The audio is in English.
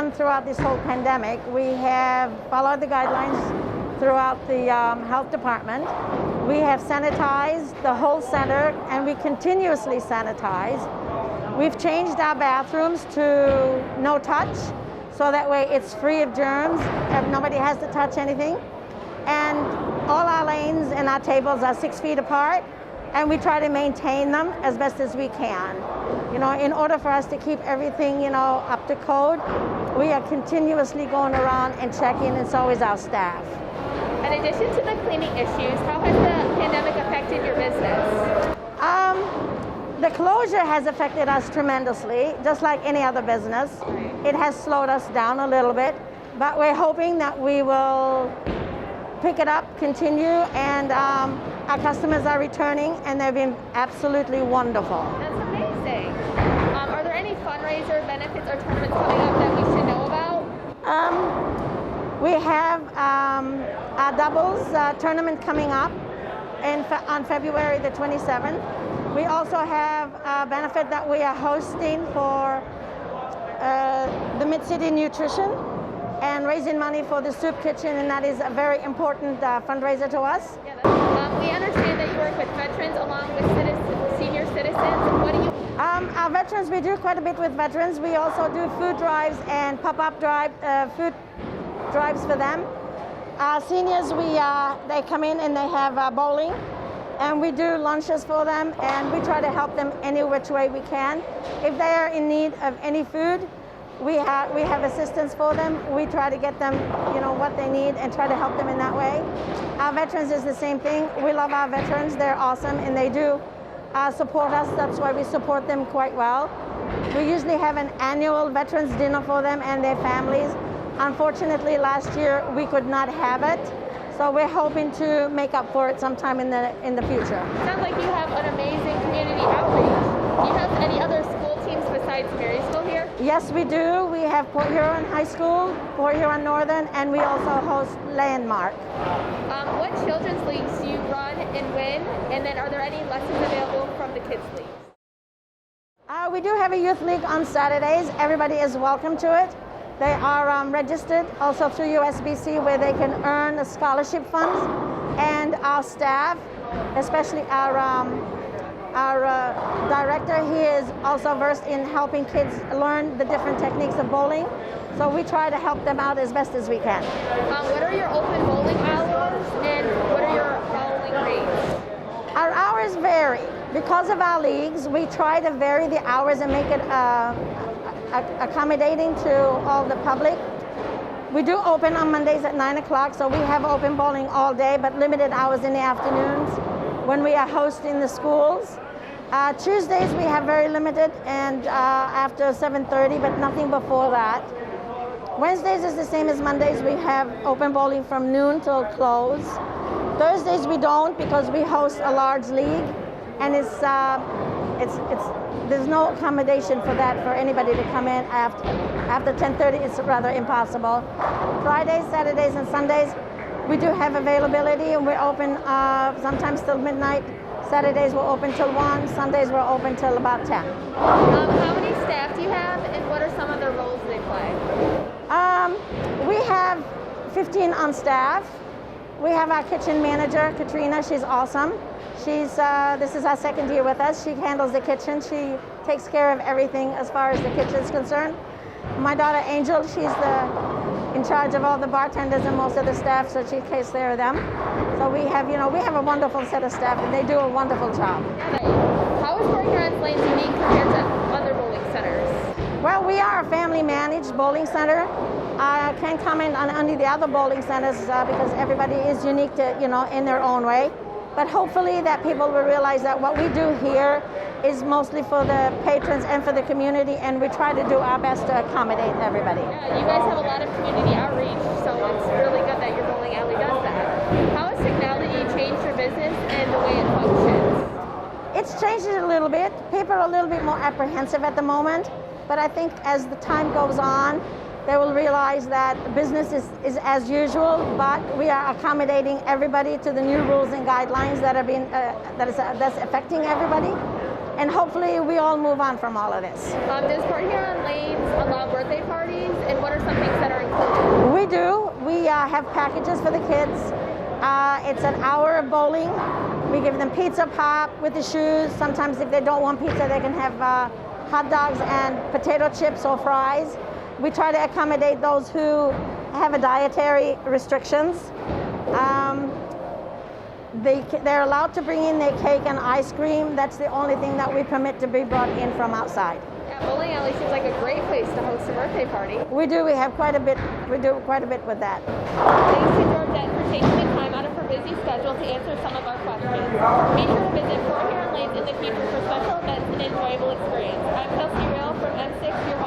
done throughout this whole pandemic, we have followed the guidelines throughout the health department. We have sanitized the whole center, and we continuously sanitize. We've changed our bathrooms to no touch, so that way it's free of germs, and nobody has to touch anything. And all our lanes and our tables are 6 feet apart, and we try to maintain them as best as we can. You know, in order for us to keep everything, you know, up to code, we are continuously going around and checking, and so is our staff. In addition to the cleaning issues, how has the pandemic affected your business? The closure has affected us tremendously, just like any other business. It has slowed us down a little bit, but we're hoping that we will pick it up, continue, and our customers are returning, and they've been absolutely wonderful. That's amazing. Are there any fundraiser benefits or tournaments coming up that we should know about? We have our doubles tournament coming up on February the 27th. We also have a benefit that we are hosting for the Mid-City Nutrition and raising money for the soup kitchen, and that is a very important fundraiser to us. Yeah, we understand that you work with veterans along with senior citizens. What do you? Our veterans, we do quite a bit with veterans. We also do food drives and pop-up food drives for them. Seniors, they come in and they have bowling, and we do lunches for them, and we try to help them any which way we can. If they are in need of any food, we have assistance for them. We try to get them, you know, what they need and try to help them in that way. Our veterans is the same thing. We love our veterans. They're awesome, and they do support us. That's why we support them quite well. We usually have an annual veterans dinner for them and their families. Unfortunately, last year we could not have it, so we're hoping to make up for it sometime in the future. Sounds like you have an amazing community outreach. Do you have any other school teams besides Marysville here? Yes, we do. We have Port Huron High School, Port Huron Northern, and we also host Landmark. What children's leagues do you run and win? And then are there any lessons available from the kids' leagues? We do have a youth league on Saturdays. Everybody is welcome to it. They are registered also through USBC, where they can earn the scholarship funds. And our staff, especially our director, he is also versed in helping kids learn the different techniques of bowling. So we try to help them out as best as we can. What are your open bowling hours, and what are your bowling rates? Our hours vary. Because of our leagues, we try to vary the hours and make it accommodating to all the public. We do open on Mondays at 9 o'clock, so we have open bowling all day, but limited hours in the afternoons when we are hosting the schools. Tuesdays we have very limited, and after 7:30, but nothing before that. Wednesdays is the same as Mondays. We have open bowling from noon till close. Thursdays we don't, because we host a large league, and there's no accommodation for that for anybody to come in after 10:30. It's rather impossible. Fridays, Saturdays, and Sundays we do have availability, and we're open sometimes till midnight. Saturdays we're open till 1. Sundays we're open till about 10. How many staff do you have, and what are some of the roles they play? We have 15 on staff. We have our kitchen manager, Katrina. She's awesome. This is our second year with us. She handles the kitchen. She takes care of everything as far as the kitchen is concerned. My daughter Angel, she's in charge of all the bartenders and most of the staff, so she takes care of them. So we have a wonderful set of staff, and they do a wonderful job. How is Huron Lanes unique compared to other bowling centers? Well, we are a family-managed bowling center. I can't comment on any of the other bowling centers because everybody is unique to, in their own way. But hopefully that people will realize that what we do here is mostly for the patrons and for the community, and we try to do our best to accommodate everybody. Yeah, you guys have a lot of community outreach, so it's really good that your bowling alley does that. How has technology changed your business and the way it functions? It's changed it a little bit. People are a little bit more apprehensive at the moment, but I think as the time goes on, they will realize that business is as usual, but we are accommodating everybody to the new rules and guidelines that are that's affecting everybody. and hopefully we all move on from all of this. Does Port Huron Lanes allow birthday parties, and what are some things that are included? We do. We have packages for the kids. It's an hour of bowling. We give them pizza pop with the shoes. Sometimes if they don't want pizza, they can have hot dogs and potato chips or fries. We try to accommodate those who have a dietary restrictions. They're allowed to bring in their cake and ice cream. That's the only thing that we permit to be brought in from outside. Yeah, bowling alley seems like a great place to host a birthday party. We do. We have quite a bit. We do quite a bit with that. Thanks to Georgette for taking the time out of her busy schedule to answer some of our questions. Be sure to visit Port Huron Lanes in the future for special events and enjoyable experience. I'm Kelsey from M6, your